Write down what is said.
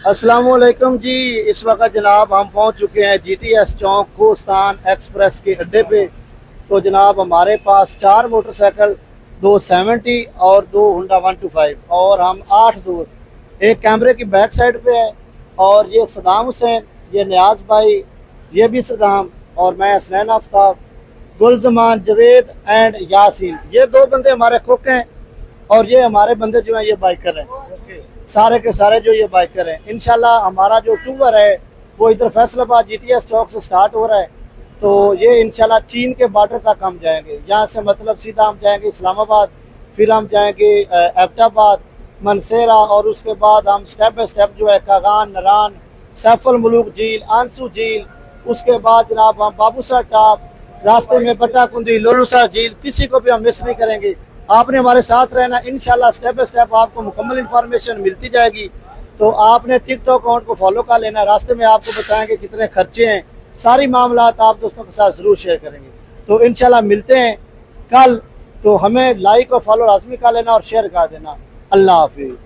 अस्सलामुअलैकुम जी। इस वक्त जनाब हम पहुंच चुके हैं GTS चौक कोस्तान एक्सप्रेस के अड्डे पे। तो जनाब हमारे पास 4 मोटरसाइकिल, 2 70 और 2 होंडा 125 और हम 8 दोस्त एक कैमरे की बैक साइड पे है। और ये सदाम हुसैन, ये नियाज भाई, ये भी सदाम, और मैं हसनैन आफ्ताब, गुलजमान, जवेद एंड यासीन, ये 2 बंदे हमारे कुक हैं। और ये हमारे बंदे जो हैं ये बाइकर हैं, सारे के सारे जो ये बाइकर हैं। इंशाल्लाह हमारा जो टूर है वो इधर फैसलाबाद GTS चौक से स्टार्ट हो रहा है। तो ये इंशाल्लाह चीन के बॉर्डर तक हम जाएंगे। यहाँ से मतलब सीधा हम जाएंगे इस्लामाबाद, फिर हम जाएंगे एबटाबाद, मनसेरा, और उसके बाद हम स्टेप बाय स्टेप जो है कागान, नरान, सैफुल मुलूक झील, आंसू झील, उसके बाद जनाब हम बाबूसर टॉप, रास्ते में बट्टाकुंदी, लोलूसर झील, किसी को भी हम मिस नहीं करेंगे। आपने हमारे साथ रहना, इंशाल्लाह स्टेप बाय स्टेप आपको मुकम्मल इन्फॉर्मेशन मिलती जाएगी। तो आपने टिकटॉक अकाउंट को फॉलो कर लेना। रास्ते में आपको बताएंगे कितने खर्चे हैं, सारी मामलात आप दोस्तों के साथ जरूर शेयर करेंगे। तो इंशाल्लाह मिलते हैं कल। तो हमें लाइक और फॉलो लाजमी कर लेना और शेयर कर देना। अल्लाह हाफिज।